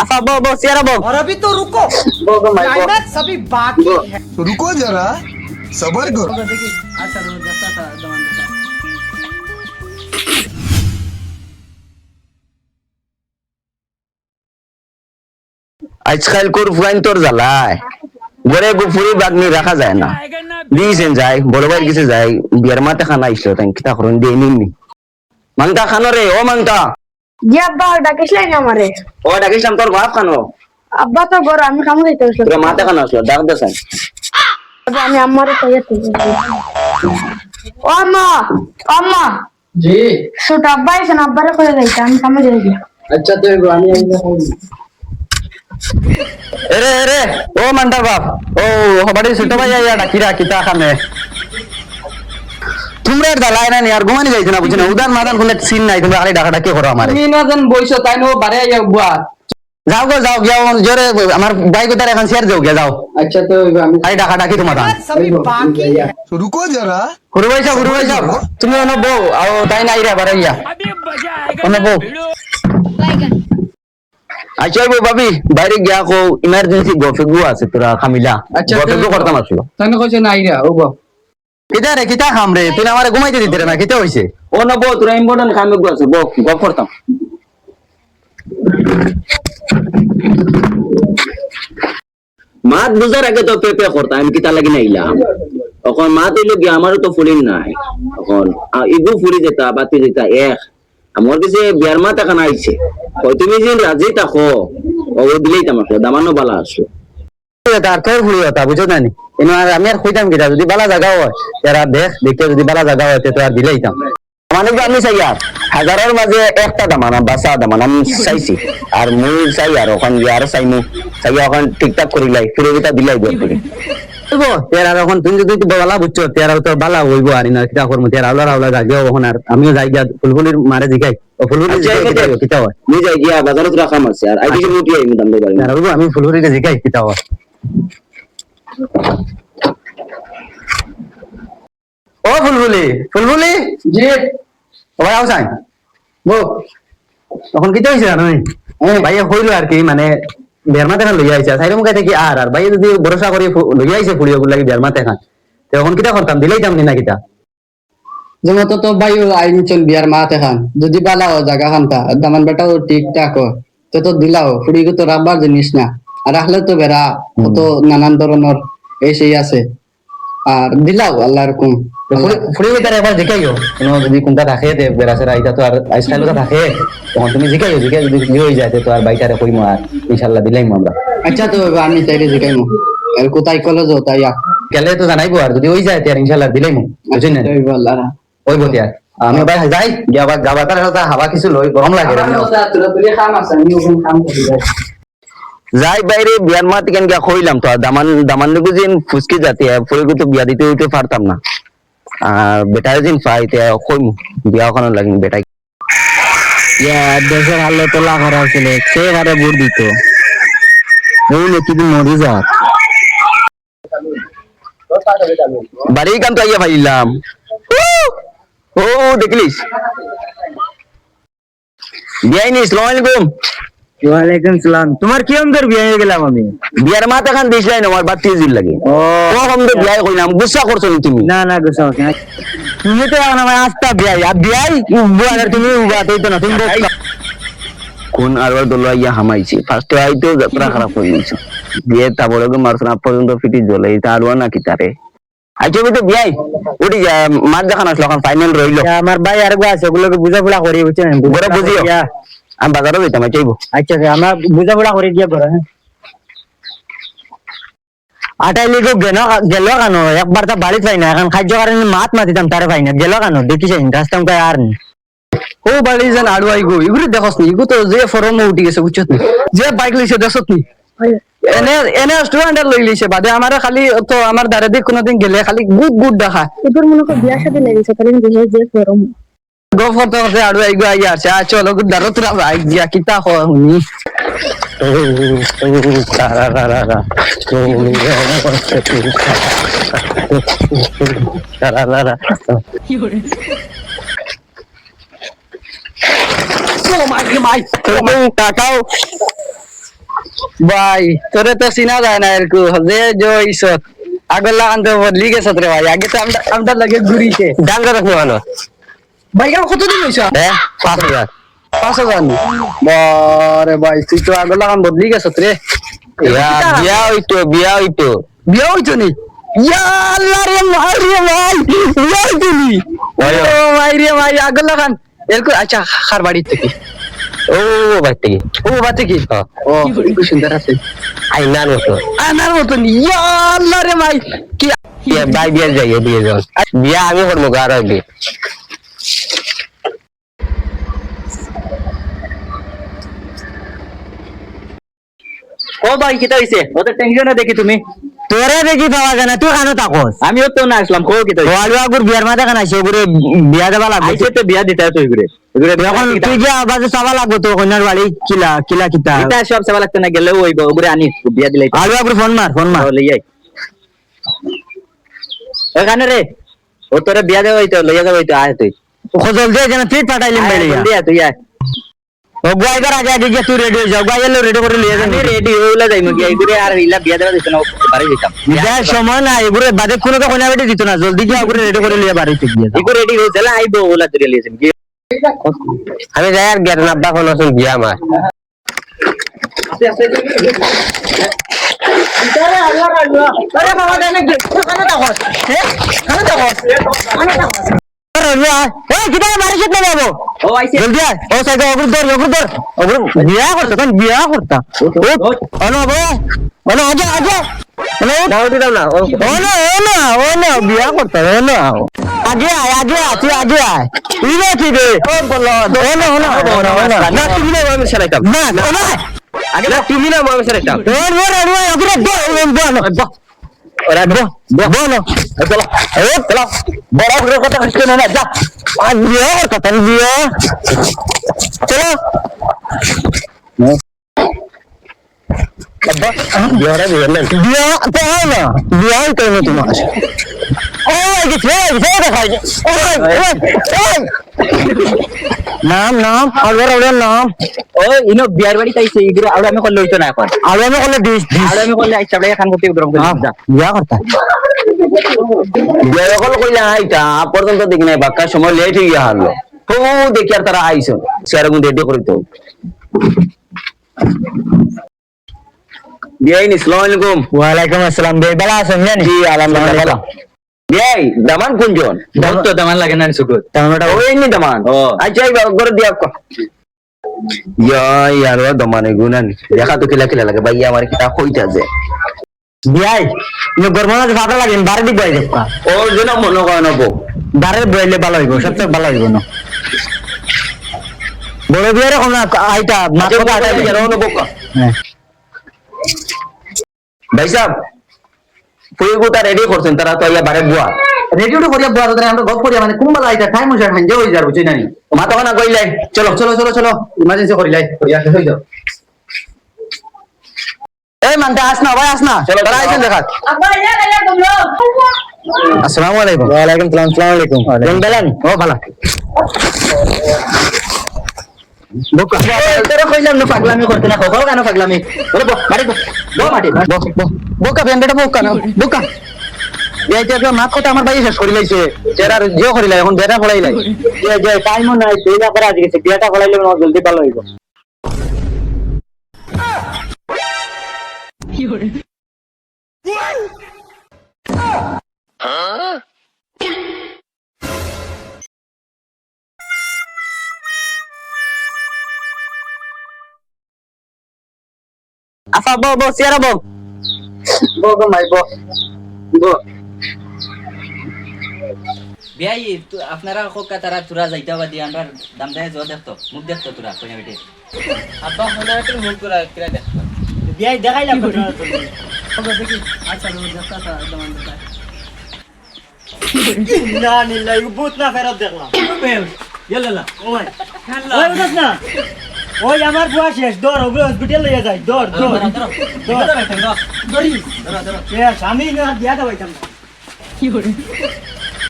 আফা বো বো চেয়ারা বো। और अभी तो रुको, বো বো মাই বো। क्लाइमैक्स अभी बाकी है। रुको जरा सबर करो। देखिए अच्छा रोज जैसा था दमन का আজকাল কোর ফুয়াইন তোর জ্বালায় ঘরে গুফুরি বাগনি রাখা যায় না দিয়েছেন যায় বড় ভাইয়ের কাছে যায় বিয়ার মাতে খানা আইসলো তাই কিতা করুন দিয়ে নিমনি মাংতা খানো রে ও মাংতা জি আব্বা ডাকিসলাই না আমারে। ও ডাকিসলাম তোর বাপ খানো আব্বা তো বড় আমি কামে যাইতে তোর আসলাম। মাতে খানো আসলো ডাক দেসাই আব্বা আমি আম্মারে কইতে। ও আম্মা আম্মা जी ছোট আব্বা এসে আব্বারে কইতে যাইতে আমি কামে যাইছি। अच्छा तो गानी आई এরে এরে ও মান্টার বাপ ও হবাড়ি ছোট ভাই আইয়া ডাকিরা কিতা খামে তোমরা জ্বালায় না নি আর ঘুমানি যাইছ না বুঝছো না উদান মাদান কোনো সিন নাই তোমরা খালি ডাকা ডাকি করো আমারে তুমি না জান বইছো তাই নো বারে আইয়া বুয়া যাও গো যাও গিয়া জোরে আমার বাইক উতার এখন শেয়ার যাও গিয়া যাও अच्छा तो আমি খালি ডাকা ডাকি তোমার सभी बाकी है। रुको जरा হুরু ভাই সাহেব তুমি অন বউ আর তাই নাই রে বারে ইয়া অন বউ আচ্ছা বউ ভাবি বাইরে গিয়া কো ইমার্জেন্সি গফেগু আছে তোরা খামিলা আচ্ছা, গফেগু করতাম আসলো তাই না কইছে নাই রে ওগো কিতা রে কিতা খাম রে তুই আমারে ঘুমাইতে দিতে রে না কিতা হইছে ও না বউ তোরা ইম্পর্টেন্ট খামে গু আছে বউ গফ করতাম মাত বুঝার আগে তো পেপে করতাম আমি কিতা লাগি নাইলাম এখন মাত হইলো গিয়া আমারও তো ফুলিং নাই এখন ইগু ফুলি যেতা বাতি যেতা এক আমার কাছে বিয়ার মাত এখন আইছে ওই তুমি যে রাজি থাকো ও দিলেই তামাকে দামানো বালা আসলো তার তোর ফুলি কথা বুঝো না নি আমি আর কইতাম কিটা যদি বালা জায়গা হয় এরা দেখে যদি বালা জায়গা হয় তো আর দিলেই তাম মানে আমি চাই আর হাজারের মাঝে একটা দামান বাসা দামান আমি চাইছি আর মুই চাই আর ওখান গিয়ে আর চাই চাই ওখান ঠিকঠাক করিলাই ফিরে দিলাই বের করে তেরা এখন তুমি যদি বালা বুঝছো তেরা তো বালা হইব আর না কিটা করবো তেরা আওলা জাগে ওখান আর আমিও যাই গিয়া ফুলফুলির মারে জিগাই ও ফুলফুলি কিটা হয় আমি যাই গিয়া বাজারে তো রাখা মারছে আর আইডিকে মুটি আই দাম দেব আমি ফুলফুলিকে জিগাই কিটা হয় ও ফুলফুলি जी ভাই আও চাই বো তখন কি হইছে জানো ভাই হইলো আর কি মানে বেরমাতে খান লইয়া আইছে সাইরে মুখে থেকে আর ভাই যদি ভরসা করে লইয়া আইছে ফুলিও গুলা বেরমাতে খান তখন কিটা করতাম দিলেই দাম না কিটা যেমন তো ভাই আইন চল বিয়ার মাতে খান যদি বালাও জায়গা খানটা দামান বেটাও ঠিকঠাক তো দিলাও ফুড়িকে তো রাখবার জিনিস না আর রাখলে তো বেড়া কত নানান ধরনের এই সেই আছে আর দিলাও আল্লাহর হুকুম ফুলিও তার একবার জিকাইও যদি কোনটা থাকে বেরাসের আইতা তো আর আইসকাইলো থাকে তখন তুমি জিকাইও জিকাই যদি হয়ে যায় তো আর বাইটারে কইমো আর ইনশাআল্লাহ দিলাইমু আমরা আচ্ছা তো আমি তাইরে জিগাইমু আর কোথায় কলেজ তাই গেলে তো জানাইবো আর যদি হয়ে যায় তো আর ইনশাআল্লাহ দিলাইমু বুঝছেন না ওই বতি আর আমি ভাই যাই গিয়া গাবা তার হাওয়া কিছু লই গরম লাগে যাই বাইরে বিয়ার মাত কেন গিয়া কইলাম তো দামান লুকু যেন ফুসকি যাতে ফুলগু তো বিয়া দিতে হইতে পারতাম না আর বেটার যেন পাইতে কইমু বিয়া ওখানে লাগিন বেটাই দেশের হালে তোলা করা ছিল সে হারে ভোট দিত এই নাকি মরি যা বাড়ি কাম তো আইয়া ভাইলাম ও দেখলিস বিয়াইনি আসসালামু আলাইকুম ওয়ালাইকুম সালাম। তোমার কি অন্তর বিয়ে হয়ে গেলাম আমি? বিয়ার মাথা খান দিছলাই না আমার বাতি জিল লাগে ও কম তো বিয়াই কইলাম গুসা করছো নি তুমি না না গোসা হচ্ছে না। তুমি তো এখন আমার আস্তা বিয়াই আর বিয়াই বুয়ার তুমি উবাত হইতো না তুমি কোন আরবার দল আইয়া হামাইছি ফার্স্ট আইতো যাত্রা খারাপ হয়ে গেছে বিয়ে তাবলকে মারছ না পর্যন্ত ফিটি জ্বলে এটা আরওয়া নাকি তারে আইছো তো বিয়াই ওটি মাছ দেখান আসলো এখন ফাইনাল রইলো আমার ভাই আর গো আছে ওগুলোকে বুঝাপড়া করি বুঝছেন বড় বুঝিও আমি বাজারে যাইতাম চাইবো আচ্ছা আমার বুঝাপড়া করে দিয়ে পড়া আটাই লিগো গেল কেন একবার তো বাড়ি পাই না এখন খাদ্য কারণে মাত মাতিতাম তারে পাই না গেল কেন দেখিস রাস্তা উঠায় আর নি ও বাড়ি যেন আড়ু আইগো এগুলো দেখস নি এগুলো তো যে ফরম উঠি গেছে বুঝছত নি যে বাইক লইছে দেখছত নি এনে স্টুডেন্ট লই লইছে বাদে আমার খালি তো আমার দাঁড়ে দিক কোনদিন গেলে খালি গুড দেখা এবার মনে কর বিয়ার সাথে লাগিছে তাহলে বিয়ে যে ফরম গফর তো আড়ু আইগো আইয়া আছে চলো দাঁড়ো তোরা বাইক দিয়া কিতা হুনি কাকাও ভাই তোরে তো চিনা যায় না এরকম যে ইসত আগর লাগান তো বদলি গেছে রে ভাই আগে তো আমরা লাগে ঘুরিতে দাম কত মানুষ ভাই কতদিন হইছ হ্যাঁ 5000 5,000 বারে ভাই তুই তো আগর লাগান বদলি গেছ রে বিয়া হইতো বিয়া হইছো নি ইয়া আল্লাহ রে ভাই বিয়া হইতনি ও ভাই রে ভাই আগর লাগান এরকম আচ্ছা খার বাড়ি থেকে ও ভাই থেকে ও বাতে কি ও খুব সুন্দর আছে আইনার মতো আনার মতন ইয়া আল্লাহ রে ভাই কি ভাই বিয়া যাই বিয়ে যাও বিয়া আমি করবো আর হইবে ও ভাই কিতা হইছে ওদের টেনশনে দেখি তুমি তোরে দেখি পাওয়া যায় না তুই কানো থাকস আমিও তো না আসলাম কো কিতা হইছে? ওয়ালু আগুর বিয়ার মাঝে কেন আসে ওগুলো বিয়া দেবা লাগবে আইছে তো বিয়া দিতে তো এগুরে এগুরে এখন তুই যে আবাজে চাবা লাগবে তো কন্যার বাড়ি কিলা কিলা কিতা এটা সব সেবা লাগতে না গেলেও ওই ওগুরে আনি বিয়া দিলাই আলু আগুর ফোন মার লইয়াই ওখানে রে ও তোরে বিয়া দেওয়া হইতো লইয়া যাওয়া হইতো আয় তুই খোঁজল দিয়ে যেন তুই পাঠাইলিম বেড়ে জলদি আয় তুই আয় ও গাইবার আগে আগে গিয়ে তুই রেডি হয়ে যাও গাইলো রেডি করে লিয়ে আমি যাবি রেডি হইলা যাইমু কি এগুরে আর ইলা বিয়া দেওয়া দিত না বাড়ি যাইতাম বিয়ার সময় না এগুলো বাদে কোনো তো কোনা বেটে দিত না জলদি গিয়ে আগুরে রেডি করে লিয়ে বাড়িতে গিয়ে যাও। এগুরে রেডি হইছে আইবো ওলা তুই লিয়েছিস কি আমি যাই আর গেট নাব্বা কোন আসুন বিয়া আমার ও আইছে জলদি আয় ও সাইকেল অগ্র ধর অগ্র বিয়া করতে কোন বিয়া করতা অনো বো অনো আজা আজা অনো দাও দিলাম না অনো বিয়া করতে অনো আগে আয় তুই আগে আয় ইলে কি রে ও বল অনো না তুমি না আমি সেরাইতাম না অনো আগে না তুমি না আমি সেরাইতাম অনো অগ্র ধর ওরা বো বলো চলো চলো বড় বড় কথা কইছ না যা আজ বিয়ে কথা বিয়ে চলো বিয়ে বিয়ে না বিয়ে তো হয় না বিয়ে হয় তো তোমার ওই যে দেখাই নাম আবার নাম ও ইনো বিয়ার বাড়ি তাইছে এগুরে আর আমি করলে হইতো না এখন আর আমি করলে দিস আর আমি করলে আইছা বড় খান করতে গরম করে যা বিয়া করতা বিয়া কল কইলা আইতা পর্যন্ত দেখি নাই বাক্কা সময় লেট হইয়া হলো তো দেখি আর তারা আইছো সেরকম রেডি করিতো বিয়াই নি আসসালামু আলাইকুম ওয়ালাইকুম আসসালাম বে বালা আছেন জানি জি আলহামদুলিল্লাহ বিয়াই দামান কোনজন তো দামান লাগে না সুকুত তামাটা ওই নি দামান ও আচ্ছা গরে দিয়া কো यार वो दमाने गुनान দেখা তো কিলা লাগে ভাই আমার কিটা কইতা যে বিয়াই নো গরমনা যে ভালো লাগে বারে দি বই দেখবা ও যেন মনে করে নবো বারে বইলে ভালো হইব সবচেয়ে ভালো হইব না বড় বিয়ারে কোন আইতা মাত্র আটা যেন নবো হ্যাঁ ভাই সাহেব পুরো রেডি করছেন তারা তো ইয়া বারে বুয়া রেডিও তো করিয়া বুয়া ধরে আমরা গপ করিয়া মানে কুম্বালা আইতা টাইম হইছে হাঞ্জে হই যার বুঝিনা নি মাথা কানা কইলাই চলো ইমার্জেন্সি করিলাই করিয়া হই যাও এই মানতে আস না ভাই আস না চলো, তারা আইছেন দেখাত আব্বা ইয়া গেলে তোমরা আসসালামু আলাইকুম ওয়ালাইকুম সালাম আসসালামু আলাইকুম কোন বেলান ও ভালো বোকা তোরা কইলাম না পাগলামি করতে না কখনো কেন পাগলামি বলে বো মাটি বো মাটি বোকা বেন্ডটা বোকা না বোকা এই যে মাত কথা আমার ভাই শেষ করি লাইছে তেরার জিও করি লাই এখন বেটা ফলাই লাই যে টাইমও নাই তুই যা করে আজকে বিয়াটা ফলাইলে না জলদি ভালো হইব আফা বো বো সিয়ারা বো বো মাই বো বো বিয়াই আপনারা কোকা তারা তুরা যাইতা বাদি আমরা দাম দেয় জো দেখতো মুখ দেখতো তুরা কইনা বেটে আব্বা হলা একটু মুখ করা কিরা দেখ বিয়াই দেখাইলা কত তুমি ওগো দেখি আচ্ছা লো দেখতা তা দামান দেখ না নিলা ইবুত না ফেরত দেখলাম বেল ইয়ালা ওই ওই উঠছ না ওই আমার বুয়া শেষ দর ওগো হসপিটাল লইয়া যাই দর দর দর দরি ধরো এ স্বামী না দিয়া দাও আইতাম কি করে